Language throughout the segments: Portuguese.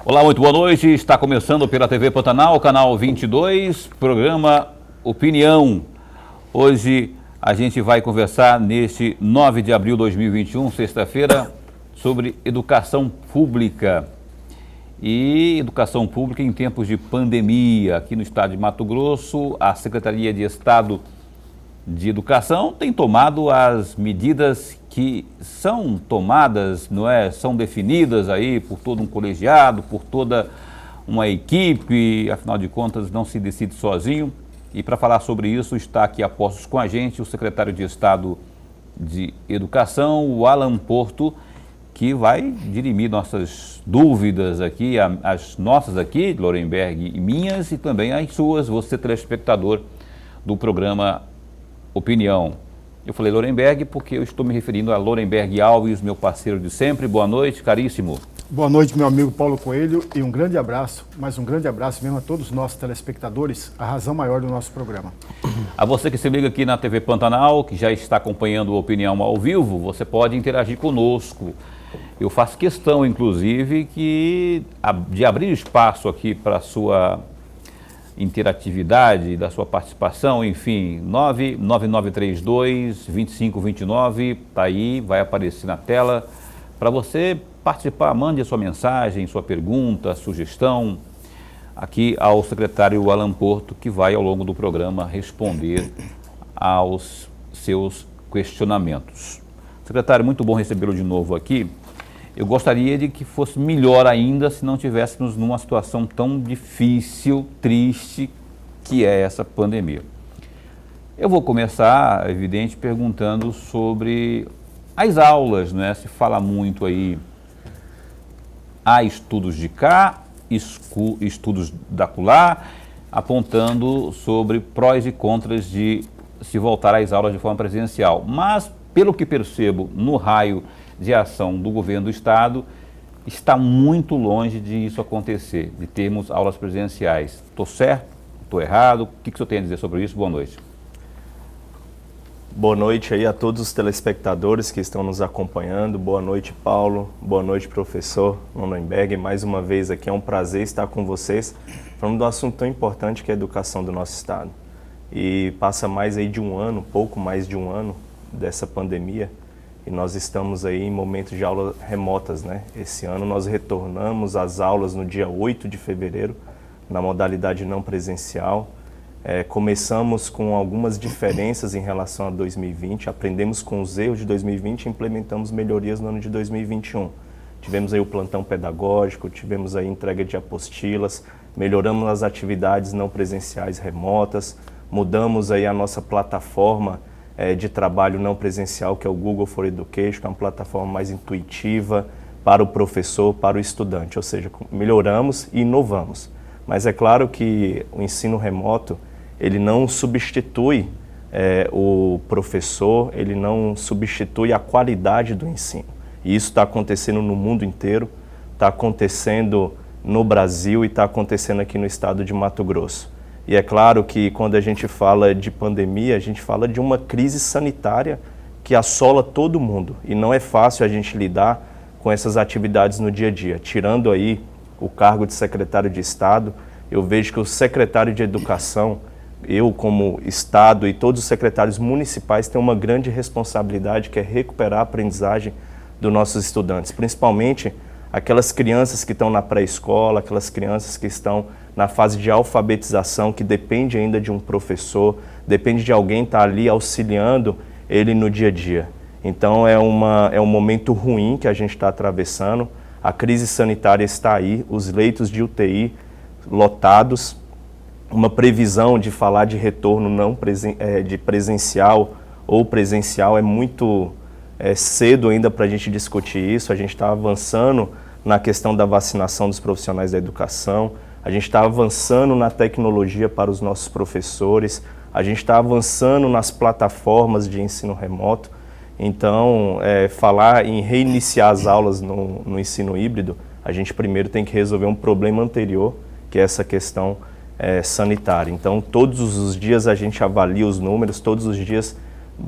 Olá, muito boa noite. Está começando pela TV Pantanal, canal 22, programa Opinião. Hoje a gente vai conversar neste 9 de abril de 2021, sexta-feira, sobre educação pública. E educação pública em tempos de pandemia. Aqui no estado de Mato Grosso, a Secretaria de Estado de Educação tem tomado as medidas que são tomadas, são definidas aí por todo um colegiado, por toda uma equipe, afinal de contas não se decide sozinho. E para falar sobre isso está aqui a postos com a gente o secretário de Estado de Educação, o Alan Porto, que vai dirimir nossas dúvidas aqui, as nossas aqui, Lorenberg e minhas, e também as suas, você telespectador do programa Opinião. Eu falei Lorenberg porque eu estou me referindo a Lorenberg Alves, meu parceiro de sempre. Boa noite, caríssimo. Boa noite, meu amigo Paulo Coelho, e um grande abraço, mas um grande abraço mesmo a todos os nossos telespectadores, a razão maior do nosso programa. A você que se liga aqui na TV Pantanal, que já está acompanhando a Opinião ao vivo, você pode interagir conosco. Eu faço questão, inclusive, de abrir espaço aqui para a sua interatividade, da sua participação, enfim, 99932-2529, está aí, vai aparecer na tela. Para você participar, mande a sua mensagem, sua pergunta, sugestão, aqui ao secretário Alan Porto, que vai ao longo do programa responder aos seus questionamentos. Secretário, muito bom recebê-lo de novo aqui. Eu gostaria de que fosse melhor ainda se não tivéssemos numa situação tão difícil, triste, que é essa pandemia. Eu vou começar, evidente, perguntando sobre as aulas, né? Se fala muito aí, há estudos de cá, estudos da acolá, apontando sobre prós e contras de se voltar às aulas de forma presencial. Mas, pelo que percebo no raio de ação do governo do estado, está muito longe de isso acontecer, de termos aulas presenciais. Estou certo? Estou errado? O que o senhor tem a dizer sobre isso? Boa noite. Boa noite aí a todos os telespectadores que estão nos acompanhando. Boa noite, Paulo. Boa noite, professor Lorenberg. Mais uma vez aqui é um prazer estar com vocês, falando de um assunto tão importante que é a educação do nosso estado. E passa mais aí de um ano, pouco mais de um ano dessa pandemia, e nós estamos aí em momentos de aulas remotas, né? Esse ano nós retornamos às aulas no dia 8 de fevereiro, na modalidade não presencial. Começamos com algumas diferenças em relação a 2020, aprendemos com os erros de 2020 e implementamos melhorias no ano de 2021. Tivemos aí o plantão pedagógico, tivemos aí entrega de apostilas, melhoramos as atividades não presenciais remotas, mudamos aí a nossa plataforma de trabalho não presencial, que é o Google for Education, que é uma plataforma mais intuitiva para o professor, para o estudante, ou seja, melhoramos e inovamos. Mas é claro que o ensino remoto, ele não substitui o professor, ele não substitui a qualidade do ensino. E isso está acontecendo no mundo inteiro, está acontecendo no Brasil e está acontecendo aqui no estado de Mato Grosso. E é claro que quando a gente fala de pandemia, a gente fala de uma crise sanitária que assola todo mundo. E não é fácil a gente lidar com essas atividades no dia a dia. Tirando aí o cargo de secretário de Estado, eu vejo que o secretário de Educação, eu como Estado e todos os secretários municipais têm uma grande responsabilidade, que é recuperar a aprendizagem dos nossos estudantes, principalmente aquelas crianças que estão na pré-escola, aquelas crianças que estão na fase de alfabetização, que depende ainda de um professor, depende de alguém estar ali auxiliando ele no dia a dia. Então é um momento ruim que a gente está atravessando, a crise sanitária está aí, os leitos de UTI lotados, uma previsão de falar de retorno de presencial ou presencial é muito cedo ainda para a gente discutir isso. A gente está avançando na questão da vacinação dos profissionais da educação, a gente está avançando na tecnologia para os nossos professores, a gente está avançando nas plataformas de ensino remoto. Então, falar em reiniciar as aulas no ensino híbrido, a gente primeiro tem que resolver um problema anterior, que é essa questão sanitária. Então, todos os dias a gente avalia os números, todos os dias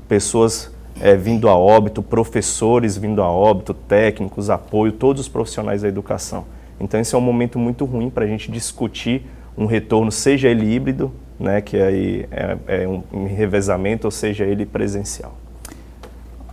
pessoas vindo a óbito, professores vindo a óbito, técnicos, apoio, todos os profissionais da educação. Então esse é um momento muito ruim para a gente discutir um retorno, seja ele híbrido, né, que aí é um revezamento, ou seja ele presencial.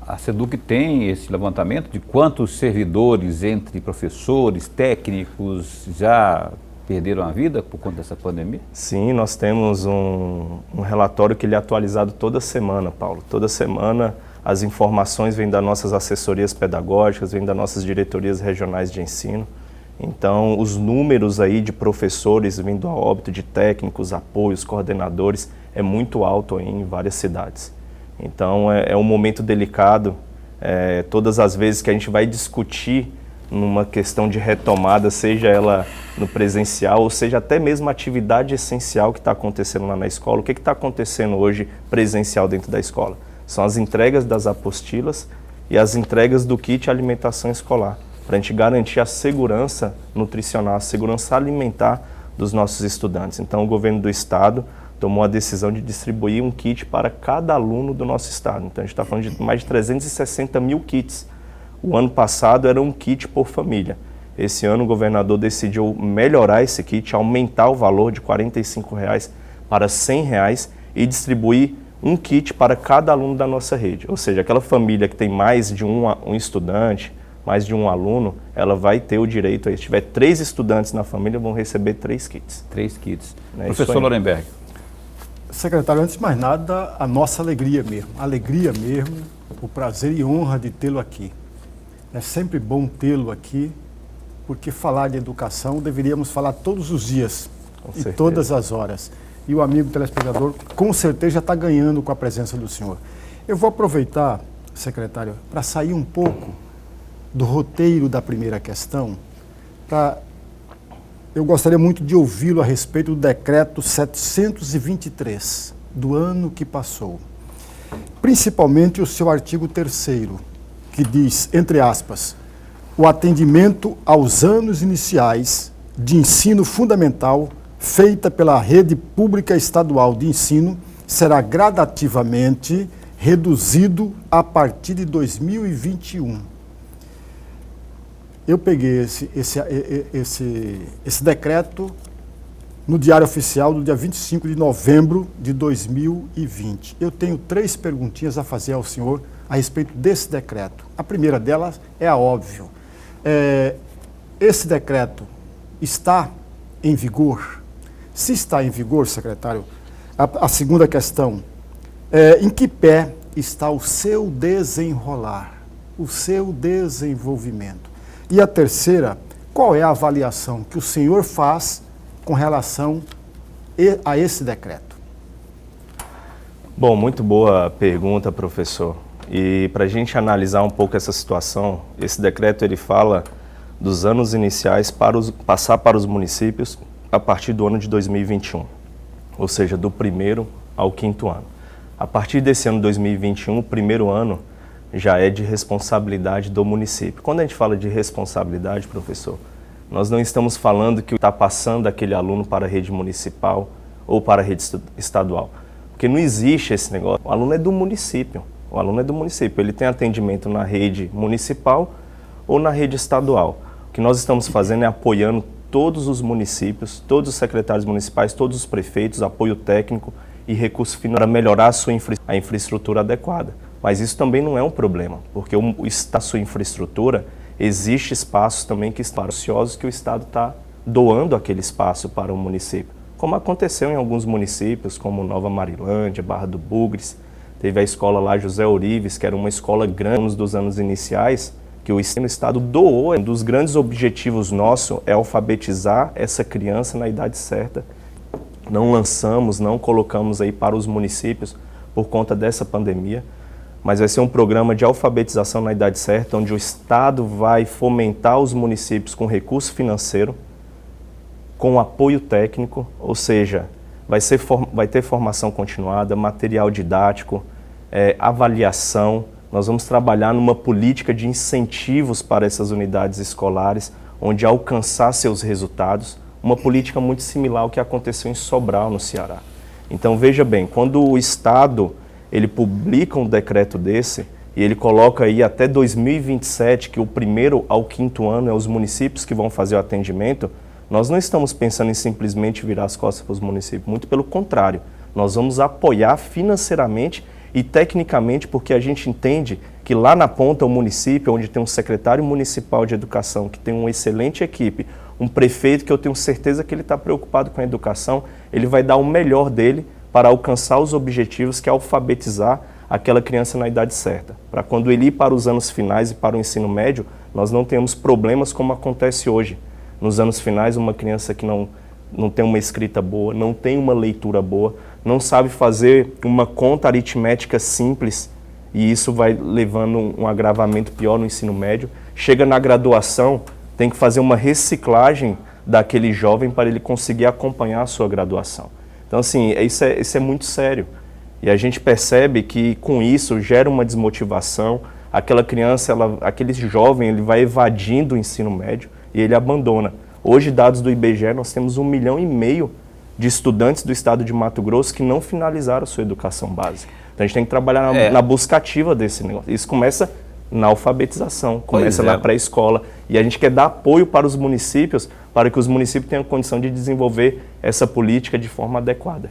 A SEDUC tem esse levantamento de quantos servidores, entre professores, técnicos, já perderam a vida por conta dessa pandemia? Sim, nós temos um relatório que ele é atualizado toda semana, Paulo. Toda semana as informações vêm das nossas assessorias pedagógicas, vêm das nossas diretorias regionais de ensino. Então, os números aí de professores vindo a óbito, de técnicos, apoios, coordenadores, é muito alto aí em várias cidades. Então, é um momento delicado. Todas as vezes que a gente vai discutir numa questão de retomada, seja ela no presencial, ou seja até mesmo a atividade essencial que está acontecendo lá na escola. O que está acontecendo hoje presencial dentro da escola? São as entregas das apostilas e as entregas do kit alimentação escolar, para a gente garantir a segurança nutricional, a segurança alimentar dos nossos estudantes. Então, o governo do estado tomou a decisão de distribuir um kit para cada aluno do nosso estado. Então, a gente está falando de mais de 360 mil kits. O ano passado era um kit por família. Esse ano o governador decidiu melhorar esse kit, aumentar o valor de R$ 45 para R$ 100 e distribuir um kit para cada aluno da nossa rede. Ou seja, aquela família que tem mais de um estudante, mais de um aluno, ela vai ter o direito a isso. Se tiver 3 estudantes na família, vão receber 3 kits. 3 kits. Professor Lorenberg. Secretário, antes de mais nada, a nossa alegria mesmo, o prazer e honra de tê-lo aqui. É sempre bom tê-lo aqui, porque falar de educação deveríamos falar todos os dias, em todas as horas. E o amigo telespectador, com certeza, já está ganhando com a presença do senhor. Eu vou aproveitar, secretário, para sair um pouco do roteiro da primeira questão. Eu gostaria muito de ouvi-lo a respeito do decreto 723, do ano que passou. Principalmente o seu artigo 3º, que diz, entre aspas, o atendimento aos anos iniciais de ensino fundamental feita pela rede pública estadual de ensino será gradativamente reduzido a partir de 2021. Eu peguei esse decreto no Diário Oficial do dia 25 de novembro de 2020. Eu tenho 3 perguntinhas a fazer ao senhor a respeito desse decreto. A primeira delas é a óbvio. Esse decreto está em vigor? Se está em vigor, secretário, a segunda questão, em que pé está o seu desenrolar, o seu desenvolvimento? E a terceira, qual é a avaliação que o senhor faz com relação a esse decreto? Bom, muito boa pergunta, professor. E para a gente analisar um pouco essa situação, esse decreto ele fala dos anos iniciais passar para os municípios a partir do ano de 2021, ou seja, do 1º ao 5º ano. A partir desse ano 2021, o 1º ano já é de responsabilidade do município. Quando a gente fala de responsabilidade, professor, nós não estamos falando que está passando aquele aluno para a rede municipal ou para a rede estadual, porque não existe esse negócio. O aluno é do município. O aluno é do município, ele tem atendimento na rede municipal ou na rede estadual. O que nós estamos fazendo é apoiando todos os municípios, todos os secretários municipais, todos os prefeitos, apoio técnico e recurso financeiro para melhorar a infraestrutura adequada. Mas isso também não é um problema, porque a sua infraestrutura, existe espaços também que estão ociosos que o Estado está doando aquele espaço para o município. Como aconteceu em alguns municípios, como Nova Marilândia, Barra do Bugres. Teve a escola lá José Orives, que era uma escola grande dos anos iniciais, que o Estado doou. Um dos grandes objetivos nossos é alfabetizar essa criança na idade certa. Não lançamos, não colocamos aí para os municípios por conta dessa pandemia, mas vai ser um programa de alfabetização na idade certa, onde o Estado vai fomentar os municípios com recurso financeiro, com apoio técnico, ou seja, vai ter formação continuada, material didático, avaliação. Nós vamos trabalhar numa política de incentivos para essas unidades escolares, onde alcançar seus resultados, uma política muito similar ao que aconteceu em Sobral, no Ceará. Então, veja bem, quando o Estado ele publica um decreto desse, e ele coloca aí até 2027, que o primeiro ao quinto ano é os municípios que vão fazer o atendimento, nós não estamos pensando em simplesmente virar as costas para os municípios, muito pelo contrário, nós vamos apoiar financeiramente e tecnicamente, porque a gente entende que lá na ponta o município, onde tem um secretário municipal de educação, que tem uma excelente equipe, um prefeito que eu tenho certeza que ele está preocupado com a educação, ele vai dar o melhor dele para alcançar os objetivos, que é alfabetizar aquela criança na idade certa. Para quando ele ir para os anos finais e para o ensino médio, nós não temos problemas como acontece hoje. Nos anos finais, uma criança que não tem uma escrita boa, não tem uma leitura boa, não sabe fazer uma conta aritmética simples, e isso vai levando um agravamento pior no ensino médio. Chega na graduação, tem que fazer uma reciclagem daquele jovem para ele conseguir acompanhar a sua graduação. Então, assim, isso é muito sério. E a gente percebe que com isso gera uma desmotivação, aquela criança, aquele jovem, ele vai evadindo o ensino médio e ele abandona. Hoje, dados do IBGE, nós temos 1,5 milhão de estudantes do estado de Mato Grosso que não finalizaram a sua educação básica. Então a gente tem que trabalhar na busca ativa desse negócio. Isso começa na alfabetização, começa na pré-escola. E a gente quer dar apoio para os municípios, para que os municípios tenham condição de desenvolver essa política de forma adequada.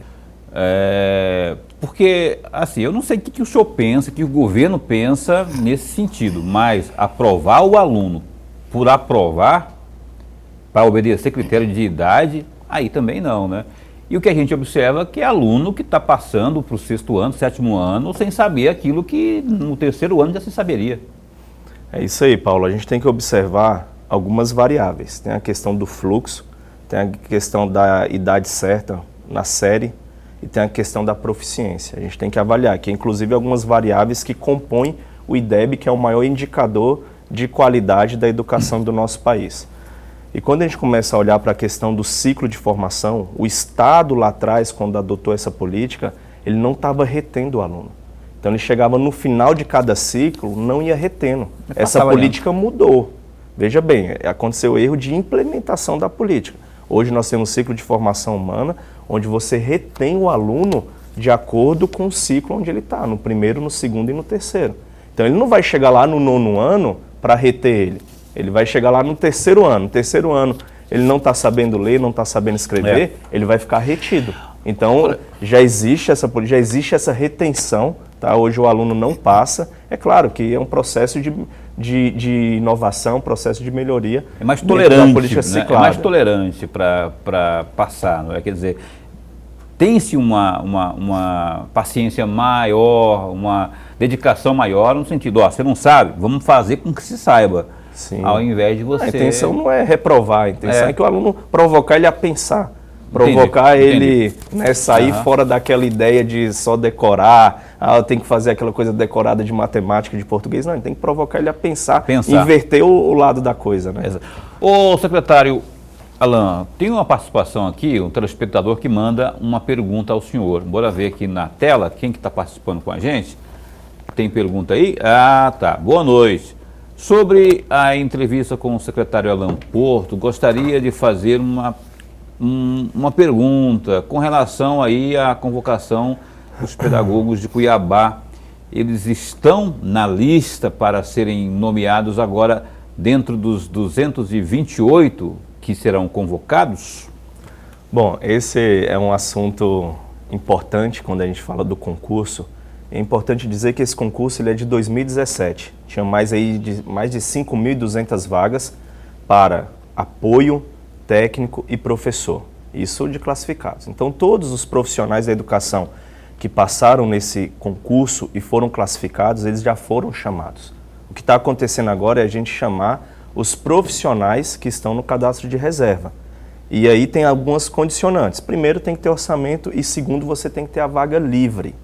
Porque, assim, eu não sei o que o senhor pensa, o que o governo pensa nesse sentido, mas aprovar o aluno por aprovar, para obedecer critério de idade, aí também não, né? E o que a gente observa é que é aluno que está passando para o 6º ano, 7º ano, sem saber aquilo que no 3º ano já se saberia. É isso aí, Paulo. A gente tem que observar algumas variáveis. Tem a questão do fluxo, tem a questão da idade certa na série e tem a questão da proficiência. A gente tem que avaliar que, inclusive, algumas variáveis que compõem o IDEB, que é o maior indicador de qualidade da educação do nosso país. E quando a gente começa a olhar para a questão do ciclo de formação, o Estado lá atrás, quando adotou essa política, ele não estava retendo o aluno. Então ele chegava no final de cada ciclo, não ia retendo. Essa política mudou. Veja bem, aconteceu erro de implementação da política. Hoje nós temos um ciclo de formação humana, onde você retém o aluno de acordo com o ciclo onde ele está, no primeiro, no segundo e no terceiro. Então ele não vai chegar lá no 9º ano para reter ele. Ele vai chegar lá no 3º ano. No 3º ano, ele não está sabendo ler, não está sabendo escrever, ele vai ficar retido. Então, já existe essa retenção, tá? Hoje o aluno não passa. É claro que é um processo de inovação, um processo de melhoria. É mais tolerante, né? É mais tolerante para passar, não é? Quer dizer, tem-se uma paciência maior, uma dedicação maior, no sentido, você não sabe, vamos fazer com que se saiba. Sim. Ao invés de você... A intenção não é reprovar, a intenção é que o aluno provocar ele a pensar, provocar ele, né, sair fora daquela ideia de só decorar, eu tenho que fazer aquela coisa decorada de matemática, de português. Não, ele tem que provocar ele a pensar. Inverter o lado da coisa, né? Ô, secretário Alain, tem uma participação aqui, um telespectador que manda uma pergunta ao senhor. Bora ver aqui na tela quem que está participando com a gente. Tem pergunta aí? Ah, tá. Boa noite. Sobre a entrevista com o secretário Alain Porto, gostaria de fazer uma pergunta com relação aí à convocação dos pedagogos de Cuiabá. Eles estão na lista para serem nomeados agora dentro dos 228 que serão convocados? Bom, esse é um assunto importante quando a gente fala do concurso. É importante dizer que esse concurso ele é de 2017. Tinha mais de 5.200 vagas para apoio técnico e professor. Isso de classificados. Então, todos os profissionais da educação que passaram nesse concurso e foram classificados, eles já foram chamados. O que está acontecendo agora é a gente chamar os profissionais que estão no cadastro de reserva. E aí tem algumas condicionantes. Primeiro, tem que ter orçamento e segundo, você tem que ter a vaga livre.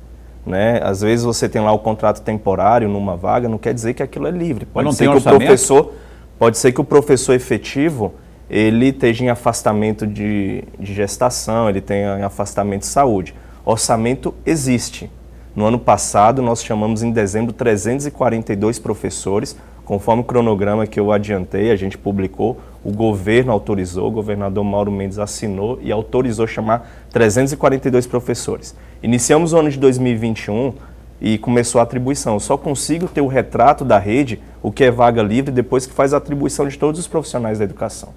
Né? Às vezes você tem lá o contrato temporário numa vaga, não quer dizer que aquilo é livre. Pode ser que o professor efetivo ele esteja em afastamento de gestação, ele tenha em afastamento de saúde. Orçamento existe. No ano passado, nós chamamos em dezembro 342 professores, conforme o cronograma que eu adiantei, a gente publicou, o governo autorizou, o governador Mauro Mendes assinou e autorizou chamar 342 professores. Iniciamos o ano de 2021 e começou a atribuição. Eu só consigo ter o retrato da rede, o que é vaga livre, depois que faz a atribuição de todos os profissionais da educação.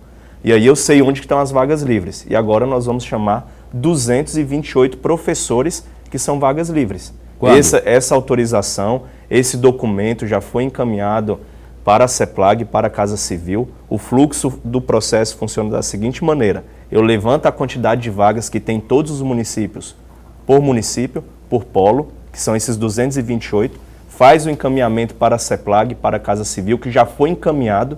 E aí eu sei onde que estão as vagas livres. E agora nós vamos chamar 228 professores que são vagas livres. Essa autorização, esse documento já foi encaminhado para a CEPLAG, para a Casa Civil. O fluxo do processo funciona da seguinte maneira: eu levanto a quantidade de vagas que tem todos os municípios, por município, por polo, que são esses 228, faz o encaminhamento para a CEPLAG, para a Casa Civil, que já foi encaminhado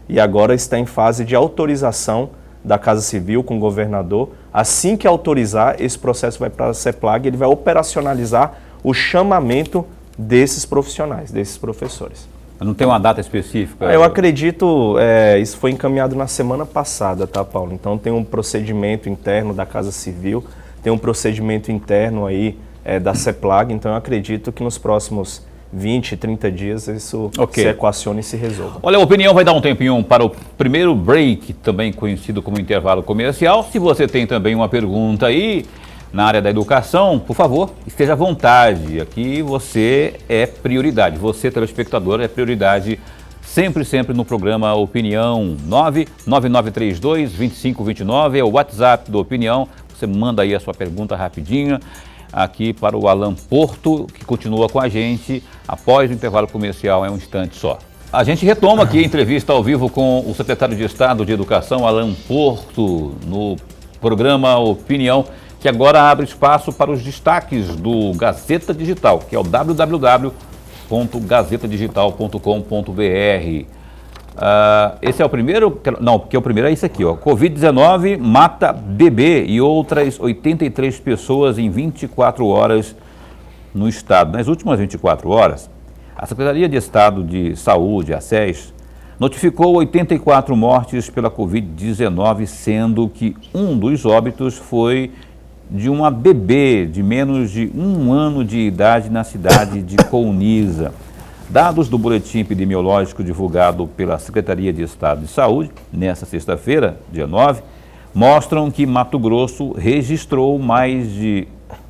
e agora está em fase de autorização da Casa Civil com o governador. Assim que autorizar, esse processo vai para a CEPLAG, ele vai operacionalizar o chamamento desses profissionais, desses professores. Não tem uma data específica? Eu acredito, isso foi encaminhado na semana passada, tá, Paulo? Então tem um procedimento interno da Casa Civil, tem um procedimento interno aí da CEPLAG, então eu acredito que nos próximos 20, 30 dias isso se equacione e se resolva. Olha, a Opinião vai dar um tempinho para o primeiro break, também conhecido como intervalo comercial. Se você tem também uma pergunta aí na área da educação, por favor, esteja à vontade. Aqui você é prioridade, você, telespectador, é prioridade sempre no programa Opinião. 99932-2529 é o WhatsApp do Opinião. Você manda aí a sua pergunta rapidinha aqui para o Alan Porto, que continua com a gente após o intervalo comercial, é um instante só. A gente retoma aqui a entrevista ao vivo com o secretário de Estado de Educação, Alan Porto, no programa Opinião, que agora abre espaço para os destaques do Gazeta Digital, que é o www.gazetadigital.com.br. Esse é o primeiro? Não, porque o primeiro é esse aqui, ó. Covid-19 mata bebê e outras 83 pessoas em 24 horas no estado. Nas últimas 24 horas, a Secretaria de Estado de Saúde, a SES, notificou 84 mortes pela Covid-19, sendo que um dos óbitos foi de uma bebê de menos de 1 ano de idade na cidade de Colniza. Dados do boletim epidemiológico divulgado pela Secretaria de Estado de Saúde, nesta sexta-feira, dia 9, mostram que Mato Grosso registrou mais de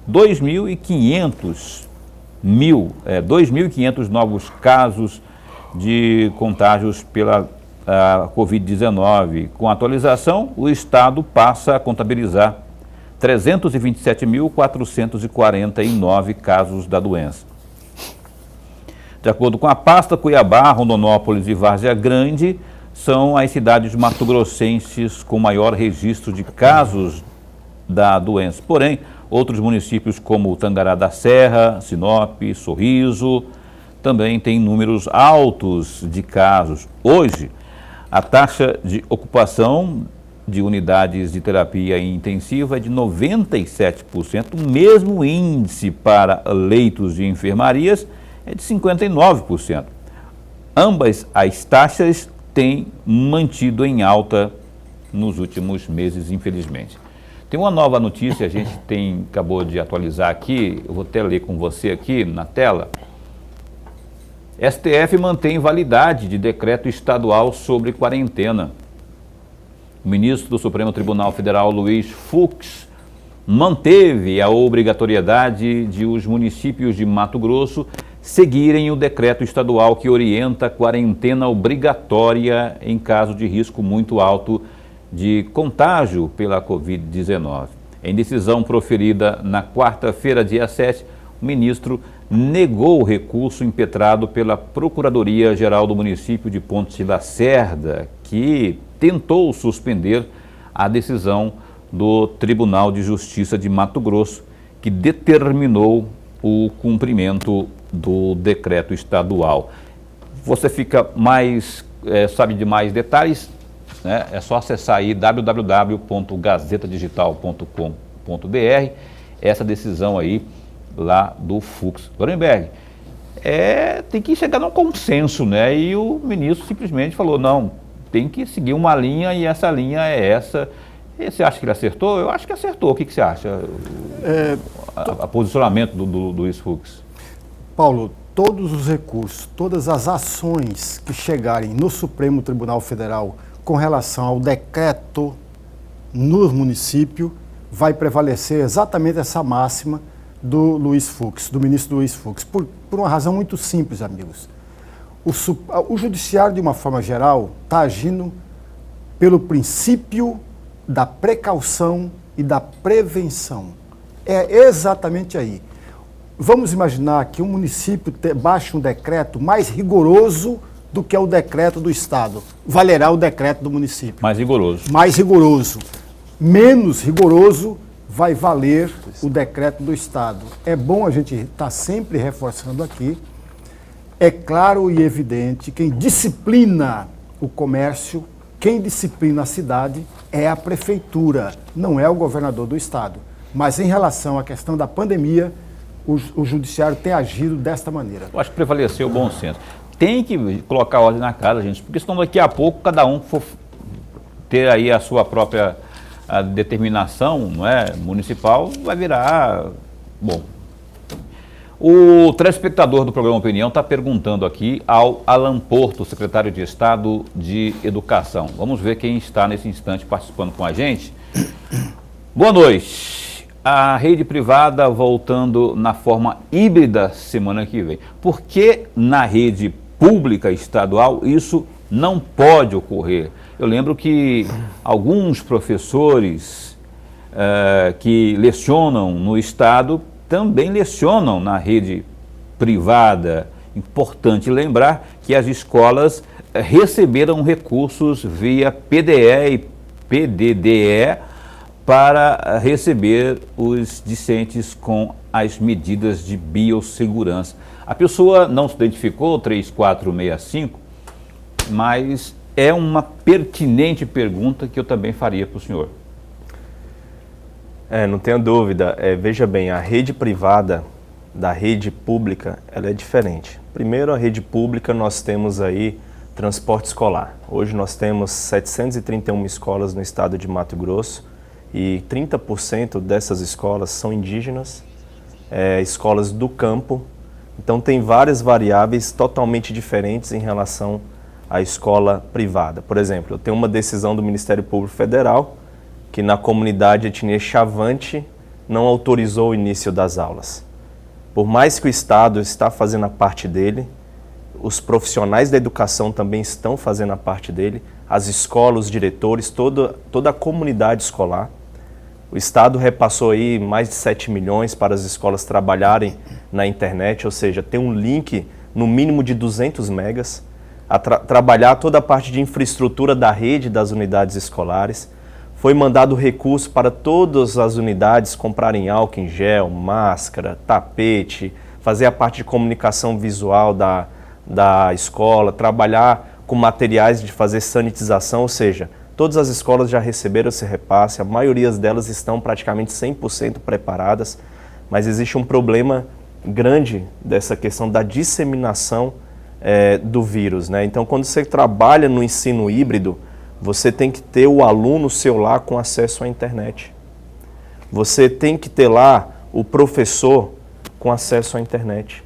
2.500 novos casos de contágios pela Covid-19. Com a atualização, o estado passa a contabilizar 327.449 casos da doença. De acordo com a pasta, Cuiabá, Rondonópolis e Várzea Grande são as cidades mato-grossenses com maior registro de casos da doença. Porém, outros municípios como Tangará da Serra, Sinop, Sorriso, também têm números altos de casos. Hoje, a taxa de ocupação de unidades de terapia intensiva é de 97%, o mesmo índice para leitos de enfermarias é de 59%. Ambas as taxas têm mantido em alta nos últimos meses, infelizmente. Tem uma nova notícia, a gente acabou de atualizar aqui, eu vou até ler com você aqui na tela. STF mantém validade de decreto estadual sobre quarentena. O ministro do Supremo Tribunal Federal, Luiz Fux, manteve a obrigatoriedade de os municípios de Mato Grosso seguirem o decreto estadual que orienta a quarentena obrigatória em caso de risco muito alto de contágio pela Covid-19. Em decisão proferida na quarta-feira, dia 7, o ministro negou o recurso impetrado pela Procuradoria-Geral do município de Pontes de Lacerda, que tentou suspender a decisão do Tribunal de Justiça de Mato Grosso, que determinou o cumprimento do decreto estadual. Você fica sabe de mais detalhes, né? É só acessar aí www.gazetadigital.com.br, essa decisão aí lá do Fux. Lorenberg, tem que chegar num consenso, né? E o ministro simplesmente falou, não, tem que seguir uma linha e essa linha é essa. E você acha que ele acertou? Eu acho que acertou. O que você acha? O posicionamento do Luiz Fux. Paulo, todos os recursos, todas as ações que chegarem no Supremo Tribunal Federal com relação ao decreto no município, vai prevalecer exatamente essa máxima do Luiz Fux, do ministro Luiz Fux, por uma razão muito simples, amigos. O judiciário, de uma forma geral, está agindo pelo princípio da precaução e da prevenção. É exatamente aí. Vamos imaginar que um município baixe um decreto mais rigoroso do que é o decreto do Estado. Valerá o decreto do município. Mais rigoroso. Mais rigoroso. Menos rigoroso vai valer o decreto do Estado. É bom a gente estar sempre reforçando aqui. É claro e evidente, quem disciplina o comércio, quem disciplina a cidade é a prefeitura, não é o governador do Estado. Mas em relação à questão da pandemia, o judiciário tem agido desta maneira. Eu acho que prevaleceu o bom senso. Tem que colocar ordem na casa, gente, porque senão daqui a pouco cada um for ter aí a sua própria determinação, não é, municipal, vai virar, bom. O telespectador do programa Opinião está perguntando aqui ao Alan Porto, secretário de Estado de Educação. Vamos ver quem está nesse instante participando com a gente. Boa noite. A rede privada voltando na forma híbrida semana que vem. Por que na rede pública estadual isso não pode ocorrer? Eu lembro que alguns professores que lecionam no Estado também lecionam na rede privada. Importante lembrar que as escolas receberam recursos via PDE e PDDE para receber os discentes com as medidas de biossegurança. A pessoa não se identificou, 3465, mas é uma pertinente pergunta que eu também faria para o senhor. Não tenho dúvida. Veja bem, a rede privada da rede pública, ela é diferente. Primeiro, a rede pública, nós temos aí transporte escolar. Hoje nós temos 731 escolas no estado de Mato Grosso e 30% dessas escolas são indígenas, escolas do campo. Então tem várias variáveis totalmente diferentes em relação à escola privada. Por exemplo, eu tenho uma decisão do Ministério Público Federal que na comunidade etnia Chavante não autorizou o início das aulas. Por mais que o Estado está fazendo a parte dele, os profissionais da educação também estão fazendo a parte dele, as escolas, os diretores, toda a comunidade escolar. O Estado repassou aí mais de 7 milhões para as escolas trabalharem na internet, ou seja, tem um link no mínimo de 200 megas, trabalhar toda a parte de infraestrutura da rede das unidades escolares. Foi mandado recurso para todas as unidades comprarem álcool em gel, máscara, tapete, fazer a parte de comunicação visual da escola, trabalhar com materiais de fazer sanitização, ou seja, todas as escolas já receberam esse repasse, a maioria delas estão praticamente 100% preparadas, mas existe um problema grande dessa questão da disseminação do vírus, né? Então, quando você trabalha no ensino híbrido, você tem que ter o aluno seu lá com acesso à internet. Você tem que ter lá o professor com acesso à internet.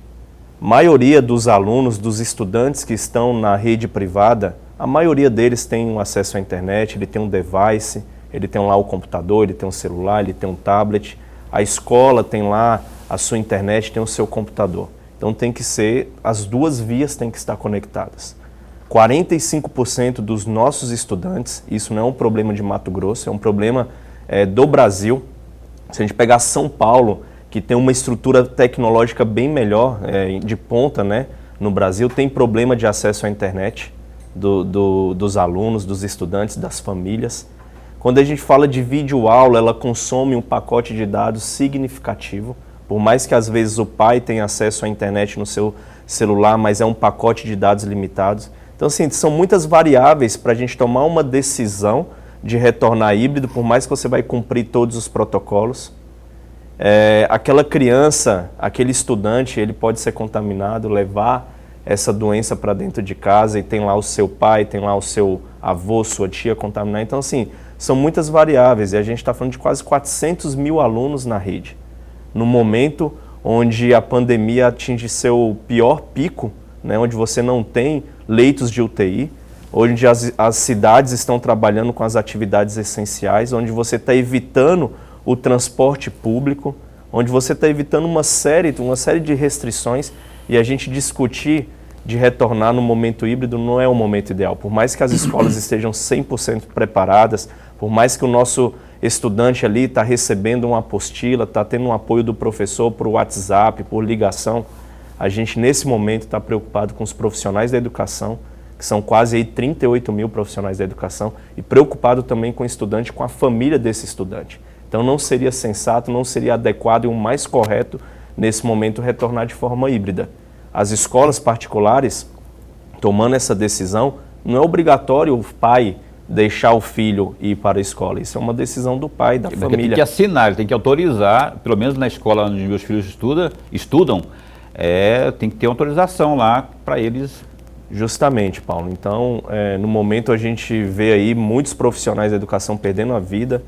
A maioria dos alunos, dos estudantes que estão na rede privada, a maioria deles tem um acesso à internet, ele tem um device, ele tem lá o computador, ele tem um celular, ele tem um tablet. A escola tem lá a sua internet, tem o seu computador. Então tem que ser, as duas vias têm que estar conectadas. 45% dos nossos estudantes, isso não é um problema de Mato Grosso, é um problema do Brasil. Se a gente pegar São Paulo, que tem uma estrutura tecnológica bem melhor, de ponta, né, no Brasil, tem problema de acesso à internet dos alunos, dos estudantes, das famílias. Quando a gente fala de videoaula, ela consome um pacote de dados significativo, por mais que às vezes o pai tenha acesso à internet no seu celular, mas é um pacote de dados limitados. Então, assim, são muitas variáveis para a gente tomar uma decisão de retornar híbrido, por mais que você vai cumprir todos os protocolos. Aquela criança, aquele estudante, ele pode ser contaminado, levar essa doença para dentro de casa e tem lá o seu pai, tem lá o seu avô, sua tia contaminado. Então, assim, são muitas variáveis e a gente está falando de quase 400 mil alunos na rede. No momento onde a pandemia atinge seu pior pico, né, onde você não tem leitos de UTI, onde as cidades estão trabalhando com as atividades essenciais, onde você está evitando o transporte público, onde você está evitando uma série de restrições, e a gente discutir de retornar no momento híbrido não é o momento ideal. Por mais que as escolas estejam 100% preparadas, por mais que o nosso estudante ali está recebendo uma apostila, está tendo um apoio do professor por WhatsApp, por ligação, a gente nesse momento está preocupado com os profissionais da educação, que são quase aí 38 mil profissionais da educação, e preocupado também com o estudante, com a família desse estudante. Então não seria sensato, não seria adequado e o mais correto nesse momento retornar de forma híbrida. As escolas particulares, tomando essa decisão, não é obrigatório o pai deixar o filho ir para a escola. Isso é uma decisão do pai, da família. Ele tem que assinar, ele tem que autorizar, pelo menos na escola onde meus filhos estudam, tem que ter autorização lá para eles. Justamente, Paulo. Então, no momento a gente vê aí muitos profissionais da educação perdendo a vida,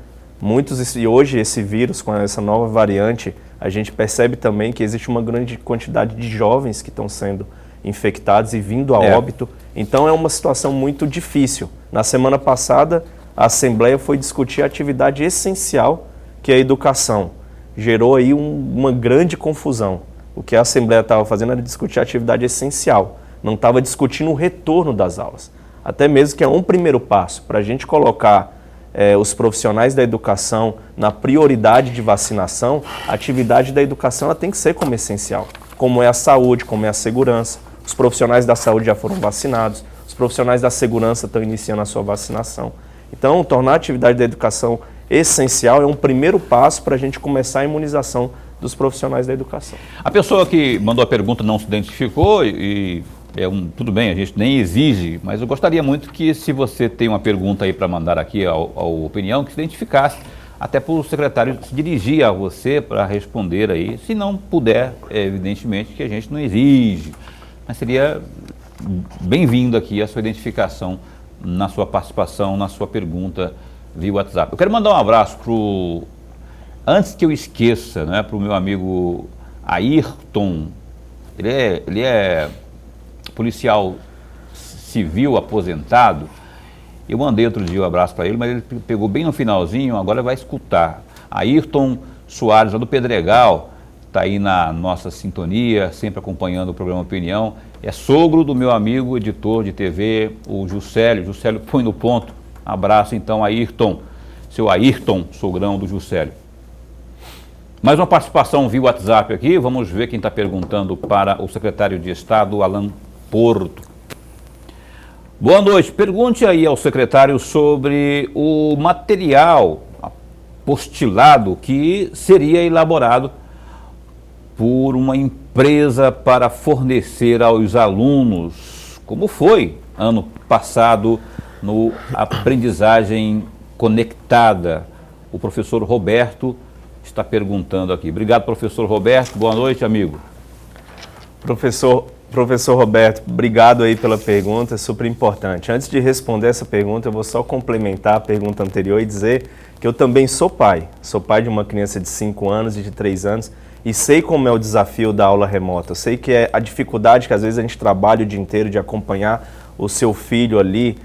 e hoje esse vírus, com essa nova variante, a gente percebe também que existe uma grande quantidade de jovens que estão sendo infectados e vindo a óbito. Então é uma situação muito difícil. Na semana passada, a Assembleia foi discutir a atividade essencial, que é a educação. Gerou aí uma grande confusão. O que a Assembleia estava fazendo era discutir a atividade essencial, não estava discutindo o retorno das aulas. Até mesmo que é um primeiro passo para a gente colocar os profissionais da educação na prioridade de vacinação. A atividade da educação ela tem que ser como essencial, como é a saúde, como é a segurança. Os profissionais da saúde já foram vacinados, os profissionais da segurança estão iniciando a sua vacinação. Então, tornar a atividade da educação essencial é um primeiro passo para a gente começar a imunização dos profissionais da educação. A pessoa que mandou a pergunta não se identificou tudo bem, a gente nem exige, mas eu gostaria muito que, se você tem uma pergunta aí para mandar aqui ao Opinião, que se identificasse, até para o secretário se dirigir a você para responder aí. Se não puder, evidentemente que a gente não exige, mas seria bem-vindo aqui a sua identificação na sua participação, na sua pergunta via WhatsApp. Eu quero mandar um abraço antes que eu esqueça, para o meu amigo Ayrton. Ele é policial civil aposentado. Eu mandei outro dia um abraço para ele, mas ele pegou bem no finalzinho, agora vai escutar. Ayrton Soares, lá do Pedregal, está aí na nossa sintonia, sempre acompanhando o programa Opinião. É sogro do meu amigo editor de TV, o Juscelio. Juscelio põe no ponto. Abraço então, Ayrton, seu Ayrton, sogrão do Juscelio. Mais uma participação via WhatsApp aqui. Vamos ver quem está perguntando para o secretário de Estado, Alan Porto. Boa noite. Pergunte aí ao secretário sobre o material apostilado que seria elaborado por uma empresa para fornecer aos alunos, como foi ano passado no Aprendizagem Conectada. O professor Roberto está perguntando aqui. Obrigado, professor Roberto. Boa noite, amigo. Professor Roberto, obrigado aí pela pergunta, é super importante. Antes de responder essa pergunta, eu vou só complementar a pergunta anterior e dizer que eu também sou pai. Sou pai de uma criança de 5 anos e de 3 anos e sei como é o desafio da aula remota. Eu sei que é a dificuldade que às vezes a gente trabalha o dia inteiro de acompanhar o seu filho ali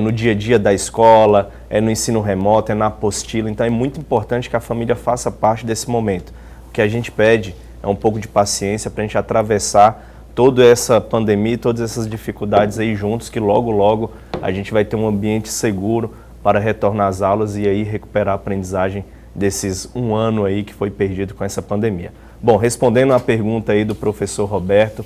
no dia a dia da escola, no ensino remoto, na apostila. Então é muito importante que a família faça parte desse momento. O que a gente pede é um pouco de paciência para a gente atravessar toda essa pandemia, todas essas dificuldades aí juntos, que logo, logo a gente vai ter um ambiente seguro para retornar às aulas e aí recuperar a aprendizagem desses 1 ano aí que foi perdido com essa pandemia. Bom, respondendo à pergunta aí do professor Roberto,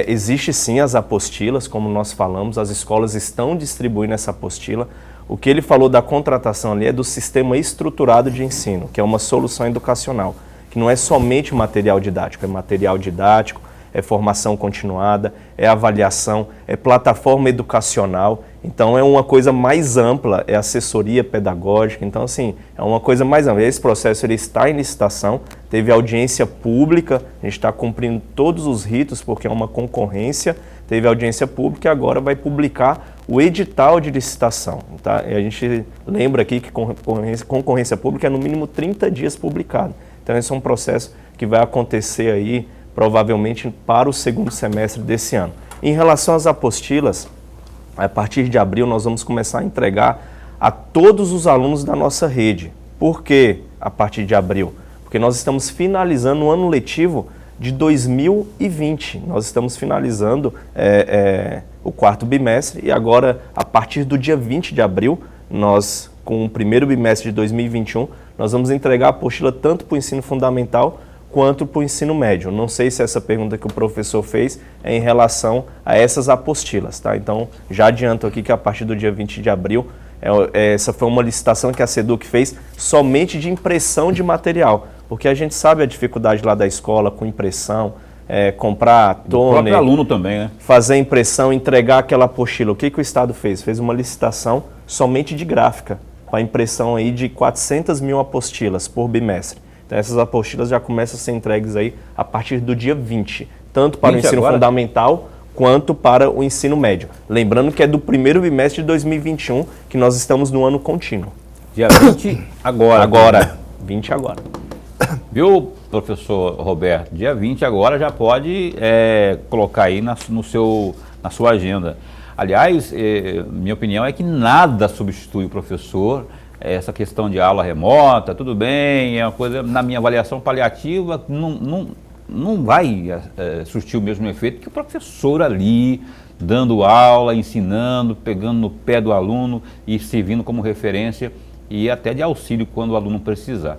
existe sim as apostilas, como nós falamos, as escolas estão distribuindo essa apostila. O que ele falou da contratação ali é do sistema estruturado de ensino, que é uma solução educacional, que não é somente material didático, é material didático, é formação continuada, é avaliação, é plataforma educacional. Então é uma coisa mais ampla, é assessoria pedagógica. Então assim, é uma coisa mais ampla. Esse processo ele está em licitação, teve audiência pública, a gente está cumprindo todos os ritos porque é uma concorrência, teve audiência pública e agora vai publicar o edital de licitação. Tá? E a gente lembra aqui que concorrência pública é no mínimo 30 dias publicado. Então esse é um processo que vai acontecer aí provavelmente para o 2º semestre desse ano. Em relação às apostilas, a partir de abril nós vamos começar a entregar a todos os alunos da nossa rede. Por que a partir de abril? porque nós estamos finalizando o ano letivo de 2020. Nós estamos finalizando o 4º bimestre e agora, a partir do dia 20 de abril, nós, com o primeiro bimestre de 2021, nós vamos entregar a apostila tanto para o ensino fundamental quanto para o ensino médio. Não sei se essa pergunta que o professor fez é em relação a essas apostilas, tá? Então, já adianto aqui que a partir do dia 20 de abril, essa foi uma licitação que a SEDUC fez somente de impressão de material, porque a gente sabe a dificuldade lá da escola com impressão, comprar toner, o próprio aluno também, né? Fazer impressão, entregar aquela apostila. O que o Estado fez? Fez uma licitação somente de gráfica, com a impressão aí de 400 mil apostilas por bimestre. Então essas apostilas já começam a ser entregues aí a partir do dia 20, tanto para o ensino fundamental quanto para o ensino médio. Lembrando que é do primeiro bimestre de 2021 que nós estamos no ano contínuo. Dia 20 agora. Agora. 20 agora. Viu, professor Roberto? Dia 20 agora já pode colocar aí na sua agenda. Aliás, minha opinião é que nada substitui o professor. Essa questão de aula remota, tudo bem, é uma coisa, na minha avaliação paliativa, não vai surtir o mesmo efeito que o professor ali, dando aula, ensinando, pegando no pé do aluno e servindo como referência e até de auxílio quando o aluno precisar.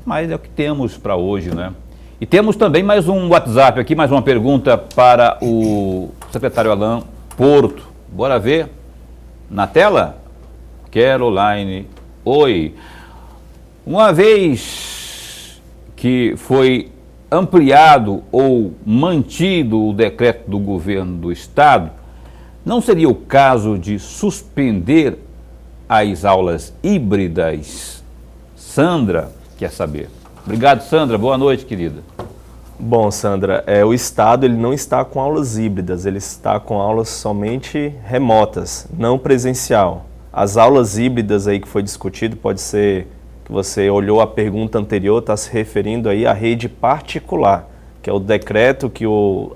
Mas é o que temos para hoje, né? E temos também mais um WhatsApp aqui, mais uma pergunta para o secretário Alain Porto. Bora ver na tela? Caroline, oi. Uma vez que foi ampliado ou mantido o decreto do governo do estado, não seria o caso de suspender as aulas híbridas? Sandra quer saber. Obrigado, Sandra. Boa noite, querida. Bom, Sandra, o Estado ele não está com aulas híbridas, ele está com aulas somente remotas, não presencial. As aulas híbridas aí que foi discutido, pode ser que você olhou a pergunta anterior, está se referindo aí à rede particular, que é o decreto que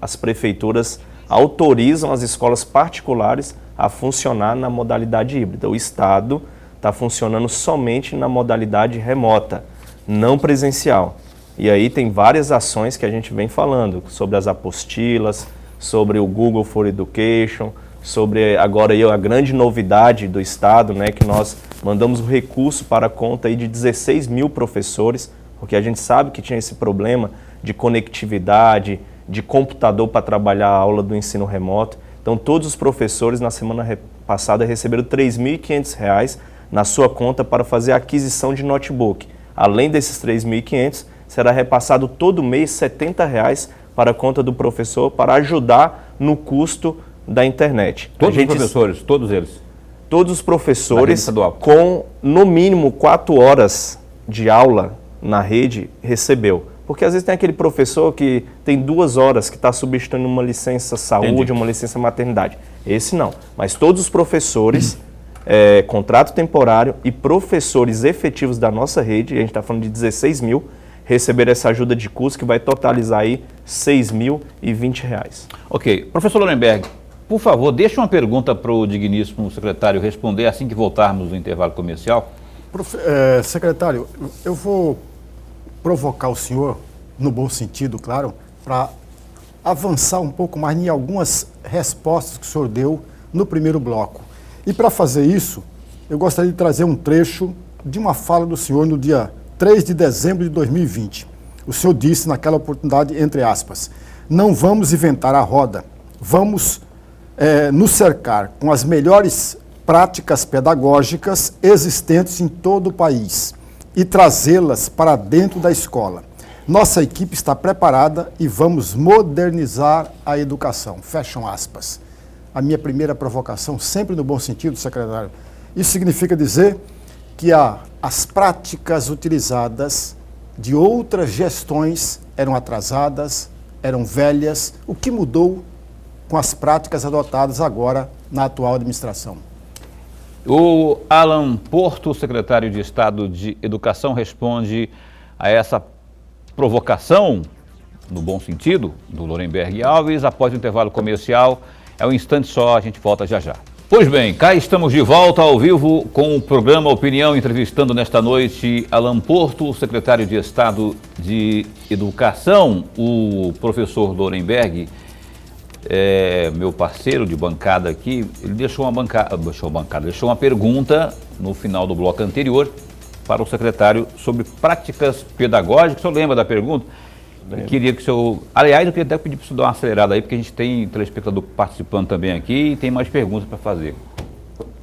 as prefeituras autorizam as escolas particulares a funcionar na modalidade híbrida. O Estado está funcionando somente na modalidade remota, não presencial. E aí tem várias ações que a gente vem falando, sobre as apostilas, sobre o Google for Education, sobre agora aí a grande novidade do Estado, né, que nós mandamos o recurso para a conta aí de 16 mil professores, porque a gente sabe que tinha esse problema de conectividade, de computador para trabalhar a aula do ensino remoto. Então todos os professores na semana passada receberam R$ 3.500 na sua conta para fazer a aquisição de notebook. Além desses R$ 3.500, será repassado todo mês R$ 70 para a conta do professor para ajudar no custo da internet. Todos os professores, todos eles? Todos os professores com no mínimo 4 horas de aula na rede recebeu. Porque às vezes tem aquele professor que tem 2 horas que está substituindo uma licença saúde, Entendi. Uma licença maternidade. Esse não. Mas todos os professores, contrato temporário e professores efetivos da nossa rede, a gente está falando de 16 mil, receberam essa ajuda de custo que vai totalizar aí R$ 6.020. Ok. Professor Lorenberg, por favor, deixa uma pergunta para o digníssimo secretário responder assim que voltarmos do intervalo comercial. Secretário, eu vou provocar o senhor, no bom sentido, claro, para avançar um pouco mais em algumas respostas que o senhor deu no primeiro bloco. E para fazer isso, eu gostaria de trazer um trecho de uma fala do senhor no dia 3 de dezembro de 2020. O senhor disse naquela oportunidade, entre aspas, não vamos inventar a roda, vamos nos cercar com as melhores práticas pedagógicas existentes em todo o país e trazê-las para dentro da escola. Nossa equipe está preparada e vamos modernizar a educação. Fecham aspas. A minha primeira provocação, sempre no bom sentido, secretário, isso significa dizer que as práticas utilizadas de outras gestões eram atrasadas, eram velhas. O que mudou com as práticas adotadas agora na atual administração? O Alain Porto, secretário de Estado de Educação, responde a essa provocação, no bom sentido, do Lorenberg Alves, após o intervalo comercial. É um instante só, a gente volta já já. Pois bem, cá estamos de volta ao vivo com o programa Opinião, entrevistando nesta noite Alan Porto, secretário de Estado de Educação, o professor Lorenberg, meu parceiro de bancada aqui. Ele deixou uma pergunta no final do bloco anterior para o secretário sobre práticas pedagógicas. O senhor lembra da pergunta? Eu queria que o senhor... Aliás, eu queria até pedir para o senhor dar uma acelerada aí, porque a gente tem telespectador participando também aqui e tem mais perguntas para fazer.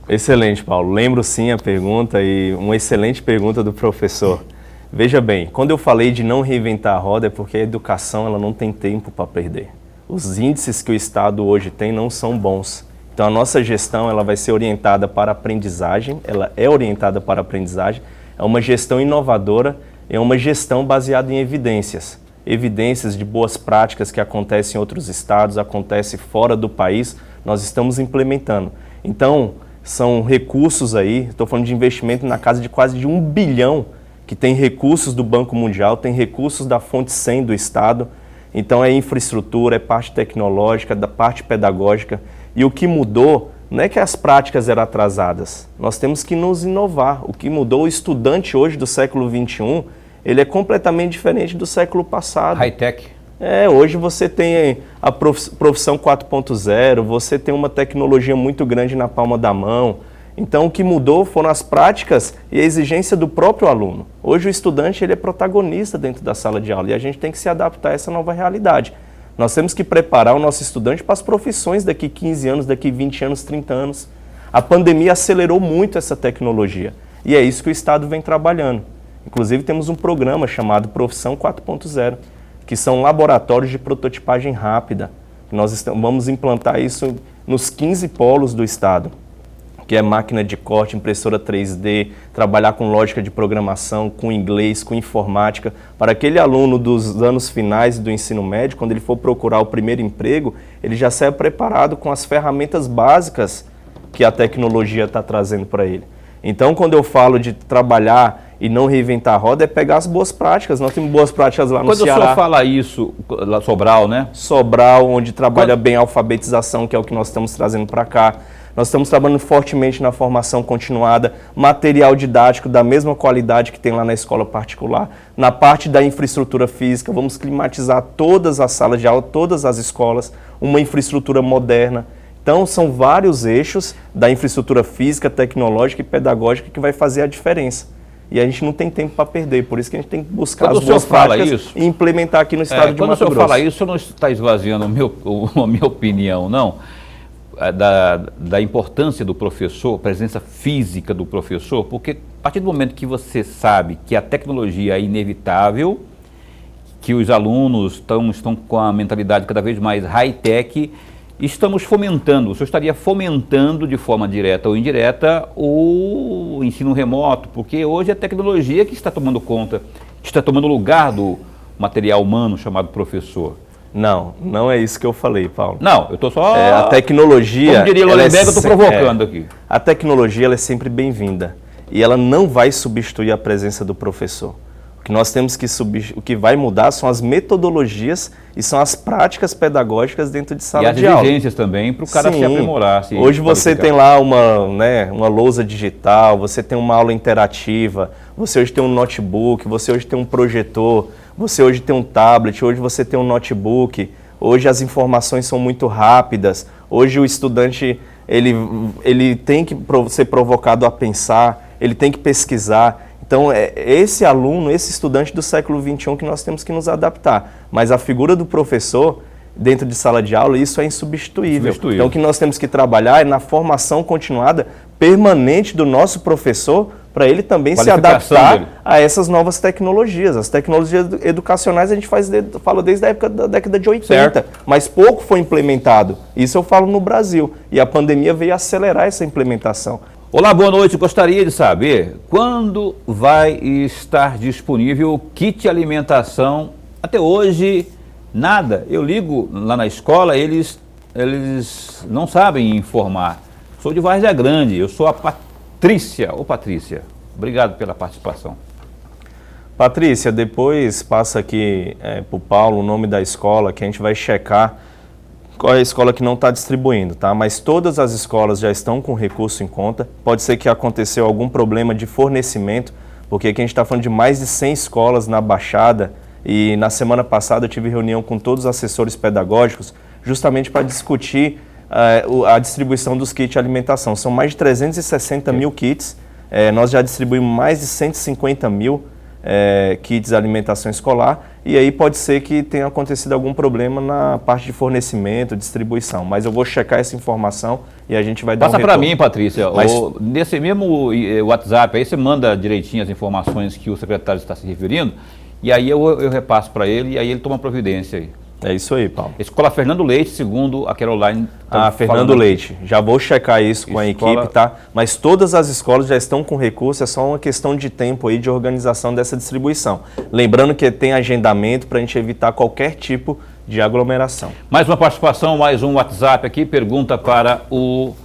Excelente, Paulo. Lembro sim a pergunta e uma excelente pergunta do professor. Veja bem, quando eu falei de não reinventar a roda é porque a educação ela não tem tempo para perder. Os índices que o Estado hoje tem não são bons. Então a nossa gestão ela vai ser orientada para a aprendizagem, ela é orientada para a aprendizagem, é uma gestão inovadora, é uma gestão baseada em evidências. Evidências de boas práticas que acontecem em outros estados, acontecem fora do país, nós estamos implementando. Então, são recursos aí, estou falando de investimento na casa de quase de 1 bilhão, que tem recursos do Banco Mundial, tem recursos da fonte 100 do Estado, então é infraestrutura, é parte tecnológica, da parte pedagógica, e o que mudou não é que as práticas eram atrasadas, nós temos que nos inovar. O que mudou, o estudante hoje do século XXI, ele é completamente diferente do século passado. High-tech. Hoje você tem a profissão 4.0, você tem uma tecnologia muito grande na palma da mão. Então o que mudou foram as práticas e a exigência do próprio aluno. Hoje o estudante ele é protagonista dentro da sala de aula e a gente tem que se adaptar a essa nova realidade. Nós temos que preparar o nosso estudante para as profissões daqui 15 anos, daqui 20 anos, 30 anos. A pandemia acelerou muito essa tecnologia e é isso que o Estado vem trabalhando. Inclusive temos um programa chamado Profissão 4.0, que são laboratórios de prototipagem rápida. Nós vamos implantar isso nos 15 polos do Estado, que é máquina de corte, impressora 3D, trabalhar com lógica de programação, com inglês, com informática, para aquele aluno dos anos finais do ensino médio, quando ele for procurar o primeiro emprego, ele já saia preparado com as ferramentas básicas que a tecnologia está trazendo para ele. Então, quando eu falo de trabalhar e não reinventar a roda, é pegar as boas práticas. Nós temos boas práticas lá no Ceará. Quando o senhor fala isso, lá Sobral, né? Sobral, onde trabalha bem a alfabetização, que é o que nós estamos trazendo para cá. Nós estamos trabalhando fortemente na formação continuada, material didático da mesma qualidade que tem lá na escola particular. Na parte da infraestrutura física, vamos climatizar todas as salas de aula, todas as escolas, uma infraestrutura moderna. Então, são vários eixos da infraestrutura física, tecnológica e pedagógica que vai fazer a diferença. E a gente não tem tempo para perder, por isso que a gente tem que buscar as boas práticas e implementar aqui no estado de Mato Grosso. Quando o senhor fala isso, o senhor não está esvaziando a minha opinião, não, da importância do professor, presença física do professor, porque a partir do momento que você sabe que a tecnologia é inevitável, que os alunos estão com a mentalidade cada vez mais high-tech, estamos fomentando, o senhor estaria fomentando de forma direta ou indireta o ensino remoto, porque hoje é a tecnologia que está tomando conta, está tomando lugar do material humano chamado professor. Não é isso que eu falei, Paulo. Não, eu estou só... a tecnologia... Como diria Lorenberg, eu estou provocando aqui. A tecnologia ela é sempre bem-vinda e ela não vai substituir a presença do professor. O que nós temos que o que vai mudar são as metodologias e são as práticas pedagógicas dentro de sala de aula. E as exigências também para o cara se aprimorar. Hoje você tem lá uma lousa digital, você tem uma aula interativa, você hoje tem um notebook, você hoje tem um projetor, você hoje tem um tablet, hoje você tem um notebook, hoje as informações são muito rápidas, hoje o estudante ele tem que ser provocado a pensar, ele tem que pesquisar. Então, é esse aluno, esse estudante do século XXI que nós temos que nos adaptar. Mas a figura do professor, dentro de sala de aula, isso é insubstituível. Então, o que nós temos que trabalhar é na formação continuada, permanente do nosso professor, para ele também se adaptar a essas novas tecnologias. As tecnologias educacionais a gente fala desde a época da década de 80, certo, mas pouco foi implementado. Isso eu falo no Brasil. E a pandemia veio acelerar essa implementação. Olá, boa noite. Gostaria de saber quando vai estar disponível o kit alimentação. Até hoje, nada. Eu ligo lá na escola, eles não sabem informar. Sou de Várzea Grande, eu sou a Patrícia. Ô Patrícia, obrigado pela participação. Patrícia, depois passa aqui para o Paulo o nome da escola, que a gente vai checar qual é a escola que não está distribuindo, tá? Mas todas as escolas já estão com recurso em conta. Pode ser que aconteceu algum problema de fornecimento, porque aqui a gente está falando de mais de 100 escolas na Baixada, e na semana passada eu tive reunião com todos os assessores pedagógicos, justamente para discutir a distribuição dos kits de alimentação. São mais de 360 mil kits, nós já distribuímos mais de 150 mil kits de alimentação escolar, e aí pode ser que tenha acontecido algum problema na parte de fornecimento, distribuição, mas eu vou checar essa informação e a gente vai dar Passa um para retorno. mim, Patrícia, Mas... nesse mesmo WhatsApp, aí você manda direitinho as informações que o secretário está se referindo, e aí eu repasso para ele, e aí ele toma providência aí. É isso aí, Paulo. Escola Fernando Leite, segundo a Caroline. Fernando Leite. Já vou checar isso com a equipe, tá? Mas todas as escolas já estão com recurso, é só uma questão de tempo aí de organização dessa distribuição. Lembrando que tem agendamento para a gente evitar qualquer tipo de aglomeração. Mais uma participação, mais um WhatsApp aqui, pergunta para o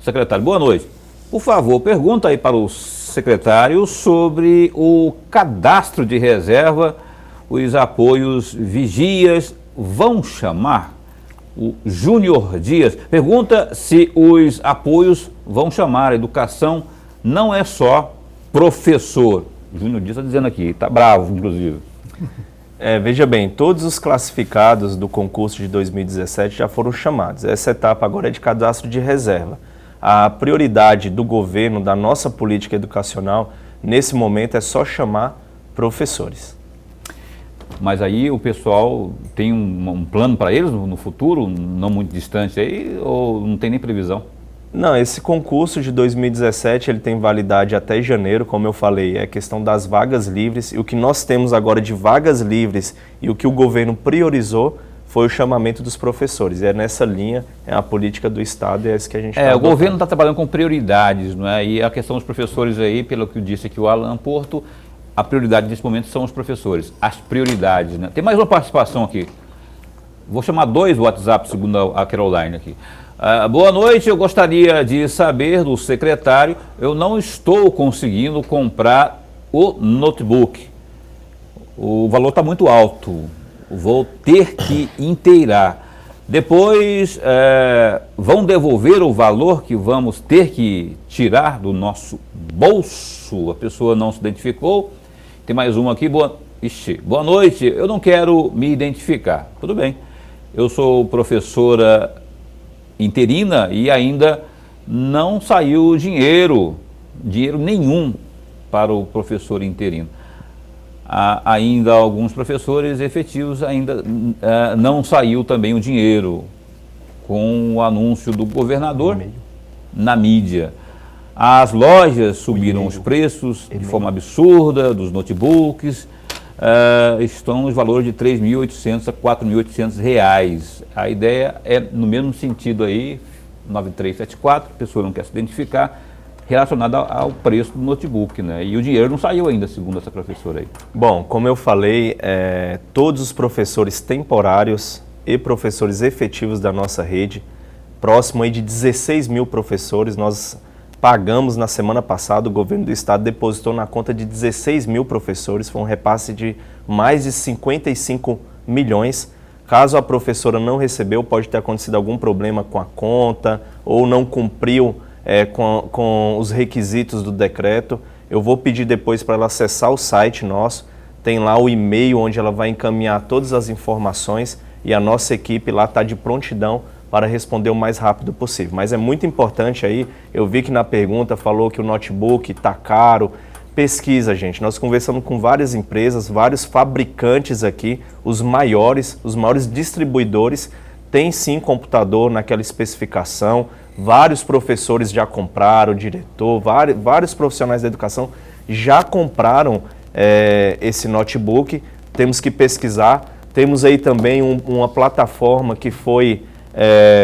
secretário. Boa noite. Por favor, pergunta aí para o secretário sobre o cadastro de reserva, os apoios vigias. Vão chamar? O Júnior Dias pergunta se os apoios vão chamar. A educação não é só professor. O Júnior Dias está dizendo aqui, está bravo, inclusive. Veja bem, todos os classificados do concurso de 2017 já foram chamados. Essa etapa agora é de cadastro de reserva. A prioridade do governo, da nossa política educacional, nesse momento é só chamar professores. Mas aí o pessoal tem um plano para eles no futuro, não muito distante aí, ou não tem nem previsão? Não, esse concurso de 2017 ele tem validade até janeiro, como eu falei, é questão das vagas livres, e o que nós temos agora de vagas livres e o que o governo priorizou foi o chamamento dos professores. E é nessa linha, é a política do Estado e é isso que a gente está o governo está trabalhando com prioridades, não é? E a questão dos professores aí, pelo que disse aqui o Alan Porto, a prioridade nesse momento são os professores, as prioridades, né? Tem mais uma participação aqui. Vou chamar 2 WhatsApp, segundo a Caroline aqui. Boa noite, eu gostaria de saber do secretário, eu não estou conseguindo comprar o notebook. O valor está muito alto, vou ter que inteirar. Depois vão devolver o valor que vamos ter que tirar do nosso bolso. A pessoa não se identificou. Tem mais uma aqui. Boa noite, eu não quero me identificar. Tudo bem, eu sou professora interina e ainda não saiu dinheiro nenhum para o professor interino. Ainda alguns professores efetivos ainda não saiu também o dinheiro com o anúncio do governador na mídia. As lojas subiram os preços de forma absurda dos notebooks, estão nos valores de R$ 3.800 a R$ 4.800. A ideia é no mesmo sentido aí, 9374, a pessoa não quer se identificar, relacionada ao preço do notebook, né? E o dinheiro não saiu ainda, segundo essa professora aí. Bom, como eu falei, todos os professores temporários e professores efetivos da nossa rede, próximo aí de 16 mil professores, nós pagamos na semana passada, o governo do estado depositou na conta de 16 mil professores, foi um repasse de mais de 55 milhões. Caso a professora não recebeu, pode ter acontecido algum problema com a conta ou não cumpriu com os requisitos do decreto. Eu vou pedir depois para ela acessar o site nosso, tem lá o e-mail onde ela vai encaminhar todas as informações e a nossa equipe lá está de prontidão para responder o mais rápido possível. Mas é muito importante aí, eu vi que na pergunta falou que o notebook está caro. Pesquisa, gente, nós conversamos com várias empresas, vários fabricantes aqui, os maiores distribuidores, tem sim computador naquela especificação, vários professores já compraram, diretor, vários profissionais da educação já compraram esse notebook, temos que pesquisar. Temos aí também uma plataforma que foi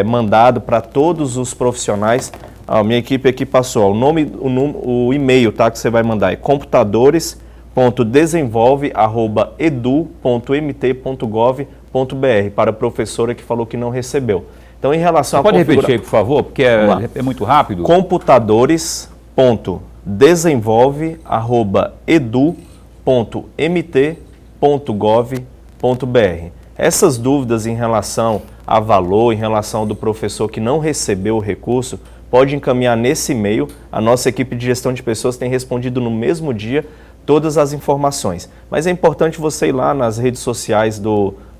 mandado para todos os profissionais. A minha equipe aqui passou, o e-mail, tá, que você vai mandar é computadores.desenvolve@edu.mt.gov.br para a professora que falou que não recebeu. Então, em relação Você pode repetir aí, por favor, porque é muito rápido. computadores.desenvolve@edu.mt.gov.br. Essas dúvidas em relação a valor, em relação ao do professor que não recebeu o recurso, pode encaminhar nesse e-mail. A nossa equipe de gestão de pessoas tem respondido no mesmo dia todas as informações. Mas é importante você ir lá nas redes sociais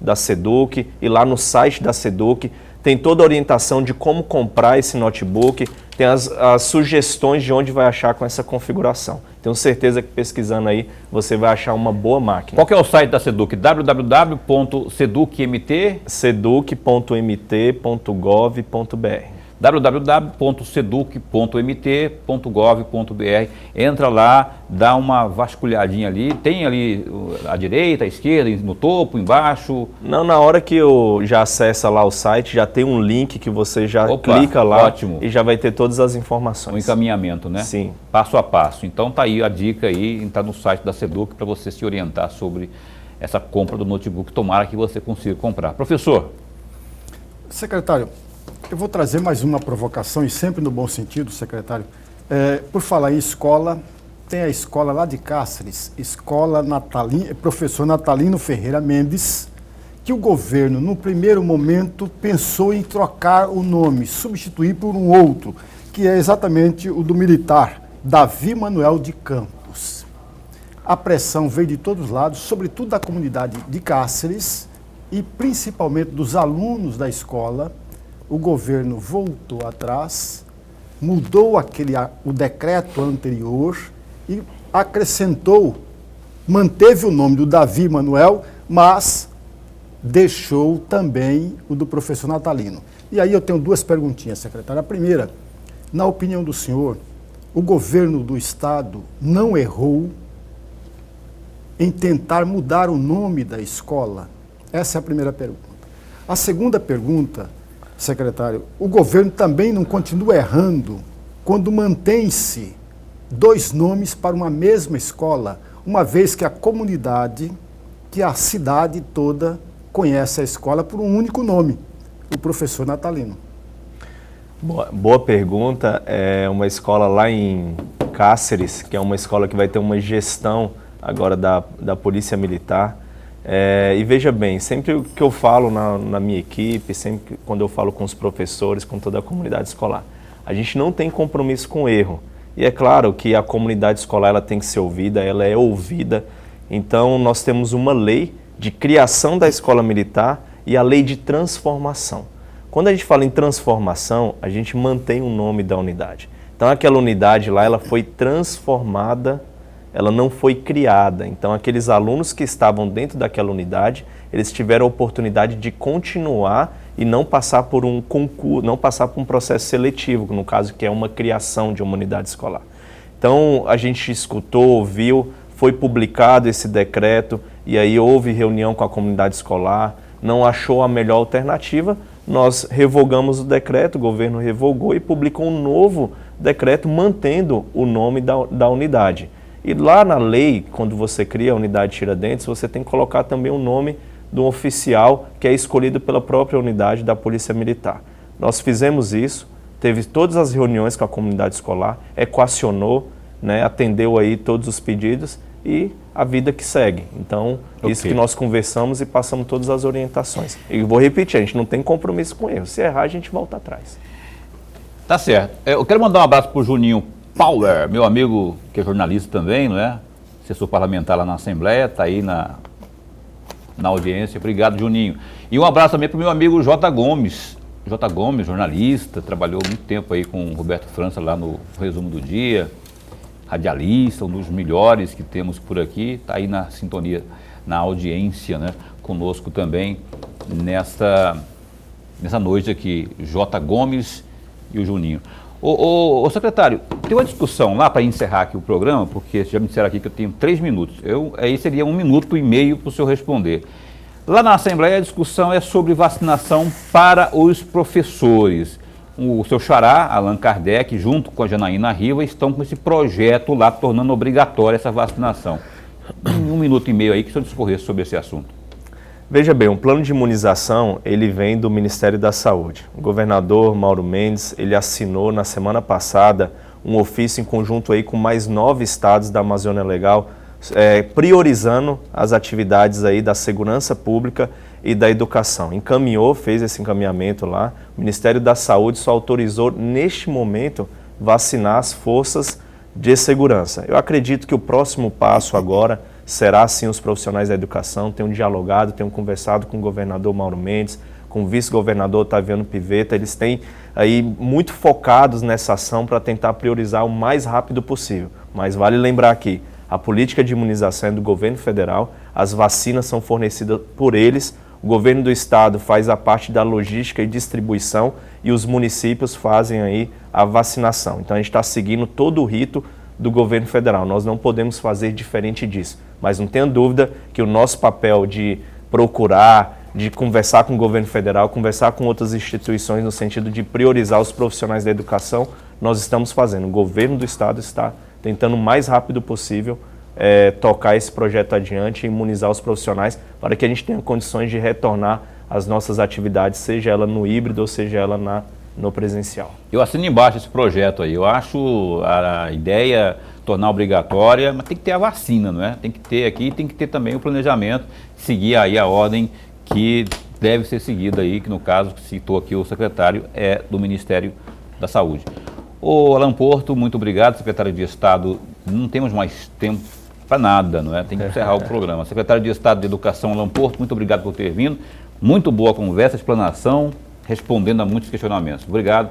da SEDUC, ir lá no site da SEDUC, tem toda a orientação de como comprar esse notebook, tem as sugestões de onde vai achar com essa configuração. Tenho certeza que pesquisando aí você vai achar uma boa máquina. Qual que é o site da SEDUC? www.seducmt? seduc.mt.gov.br www.seduc.mt.gov.br. Entra lá, dá uma vasculhadinha ali, tem ali à direita, à esquerda, no topo, embaixo? Não, na hora que eu já acessa lá o site, já tem um link que você já clica lá. Ótimo. E já vai ter todas as informações. Um encaminhamento, né? Sim. Passo a passo. Então tá aí a dica aí, entrar no site da SEDUC para você se orientar sobre essa compra do notebook. Tomara que você consiga comprar. Professor. Secretário, eu vou trazer mais uma provocação, e sempre no bom sentido, secretário. Por falar em escola, tem a escola lá de Cáceres, professor Natalino Ferreira Mendes, que o governo, no primeiro momento, pensou em trocar o nome, substituir por um outro, que é exatamente o do militar, Davi Manuel de Campos. A pressão veio de todos os lados, sobretudo da comunidade de Cáceres e principalmente dos alunos da escola. O governo voltou atrás, mudou o decreto anterior e acrescentou, manteve o nome do Davi Manuel, mas deixou também o do professor Natalino. E aí eu tenho duas perguntinhas, secretário. A primeira, na opinião do senhor, o governo do estado não errou em tentar mudar o nome da escola? Essa é a primeira pergunta. A segunda pergunta, secretário, o governo também não continua errando quando mantém-se dois nomes para uma mesma escola, uma vez que a comunidade, que a cidade toda conhece a escola por um único nome, o professor Natalino? Boa pergunta. É uma escola lá em Cáceres, que é uma escola que vai ter uma gestão agora da Polícia Militar. E veja bem, sempre que eu falo na minha equipe, sempre quando eu falo com os professores, com toda a comunidade escolar, a gente não tem compromisso com erro. E é claro que a comunidade escolar ela tem que ser ouvida, ela é ouvida. Então nós temos uma lei de criação da escola militar e a lei de transformação. Quando a gente fala em transformação, a gente mantém o nome da unidade. Então aquela unidade lá, ela foi transformada, ela não foi criada. Então, aqueles alunos que estavam dentro daquela unidade, eles tiveram a oportunidade de continuar e não passar por um concurso, não passar por um processo seletivo, no caso que é uma criação de uma unidade escolar. Então, a gente escutou, ouviu, foi publicado esse decreto e aí houve reunião com a comunidade escolar, não achou a melhor alternativa, nós revogamos o decreto, o governo revogou e publicou um novo decreto mantendo o nome da unidade. E lá na lei, quando você cria a unidade Tiradentes, você tem que colocar também o nome do oficial que é escolhido pela própria unidade da Polícia Militar. Nós fizemos isso, teve todas as reuniões com a comunidade escolar, equacionou, né, atendeu aí todos os pedidos e a vida que segue. Então, isso que nós conversamos e passamos todas as orientações. E vou repetir, a gente não tem compromisso com erro. Se errar, a gente volta atrás. Tá certo. Eu quero mandar um abraço para o Juninho Power, meu amigo que é jornalista também, não é? Assessor parlamentar lá na Assembleia, está aí na audiência. Obrigado, Juninho. E um abraço também para o meu amigo J. Gomes. J. Gomes, jornalista, trabalhou muito tempo aí com o Roberto França lá no Resumo do Dia, radialista, um dos melhores que temos por aqui, está aí na sintonia, na audiência, né? Conosco também nessa noite aqui, J. Gomes e o Juninho. Ô secretário, tem uma discussão lá para encerrar aqui o programa, porque já me disseram aqui que eu tenho 3 minutos. Aí seria 1 minuto e meio para o senhor responder. Lá na Assembleia a discussão é sobre vacinação para os professores. O seu xará, Allan Kardec, junto com a Janaína Riva, estão com esse projeto lá, tornando obrigatória essa vacinação. 1 minuto e meio aí que o senhor discorrer sobre esse assunto. Veja bem, o plano de imunização, ele vem do Ministério da Saúde. O governador Mauro Mendes, ele assinou na semana passada um ofício em conjunto aí com mais 9 estados da Amazônia Legal, priorizando as atividades aí da segurança pública e da Educação. Encaminhou, fez esse encaminhamento lá. O Ministério da Saúde só autorizou, neste momento, vacinar as forças de segurança. Eu acredito que o próximo passo agora será, sim, os profissionais da educação. Tenho dialogado, tenho conversado com o governador Mauro Mendes, com o vice-governador Otaviano Pivetta. Eles têm aí muito focados nessa ação para tentar priorizar o mais rápido possível. Mas vale lembrar aqui, a política de imunização é do governo federal, as vacinas são fornecidas por eles, o governo do estado faz a parte da logística e distribuição e os municípios fazem aí a vacinação. Então a gente está seguindo todo o rito do governo federal, nós não podemos fazer diferente disso. Mas não tenha dúvida que o nosso papel de procurar, de conversar com o governo federal, conversar com outras instituições no sentido de priorizar os profissionais da educação, nós estamos fazendo. O governo do estado está tentando o mais rápido possível tocar esse projeto adiante e imunizar os profissionais para que a gente tenha condições de retornar às nossas atividades, seja ela no híbrido ou seja ela no presencial. Eu assino embaixo esse projeto aí. Eu acho a ideia tornar obrigatória, mas tem que ter a vacina, não é? Tem que ter aqui, tem que ter também o planejamento, seguir aí a ordem que deve ser seguida aí, que no caso que citou aqui o secretário é do Ministério da Saúde. Ô Alan Porto, muito obrigado, secretário de Estado. Não temos mais tempo para nada, não é? Tem que encerrar o programa. Secretário de Estado de Educação, Alan Porto, muito obrigado por ter vindo. Muito boa conversa, explanação, respondendo a muitos questionamentos. Obrigado.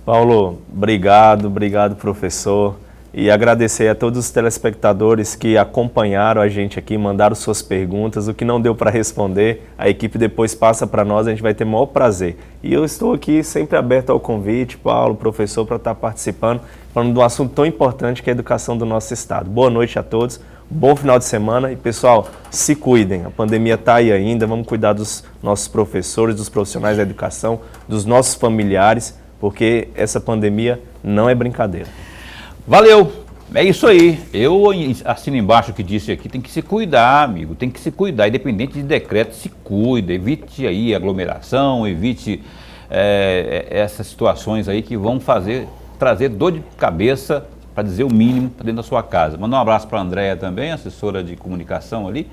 Paulo, obrigado, professor. E agradecer a todos os telespectadores que acompanharam a gente aqui, mandaram suas perguntas. O que não deu para responder, a equipe depois passa para nós, a gente vai ter o maior prazer. E eu estou aqui sempre aberto ao convite, Paulo, professor, para estar participando, falando de um assunto tão importante que é a educação do nosso estado. Boa noite a todos, bom final de semana e, pessoal, se cuidem. A pandemia está aí ainda, vamos cuidar dos nossos professores, dos profissionais da educação, dos nossos familiares, porque essa pandemia não é brincadeira. Valeu, é isso aí. Eu assino embaixo o que disse aqui, tem que se cuidar, amigo, tem que se cuidar, independente de decreto, se cuida, evite aí aglomeração, evite essas situações aí que vão trazer dor de cabeça, para dizer o mínimo, para dentro da sua casa. Mandar um abraço para a Andréia também, assessora de comunicação ali,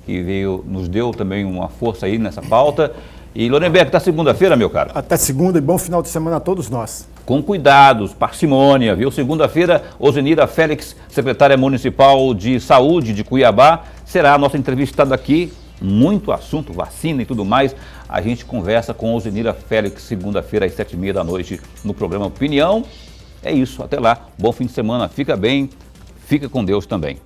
que nos deu também uma força aí nessa pauta. E Lorenberg, até segunda-feira, meu caro. Até segunda e bom final de semana a todos nós. Com cuidados, parcimônia, viu? Segunda-feira, Ozenira Félix, secretária municipal de saúde de Cuiabá, será a nossa entrevistada aqui. Muito assunto, vacina e tudo mais. A gente conversa com Ozenira Félix, segunda-feira às 7h30 da noite, no programa Opinião. É isso, até lá. Bom fim de semana, fica bem, fica com Deus também.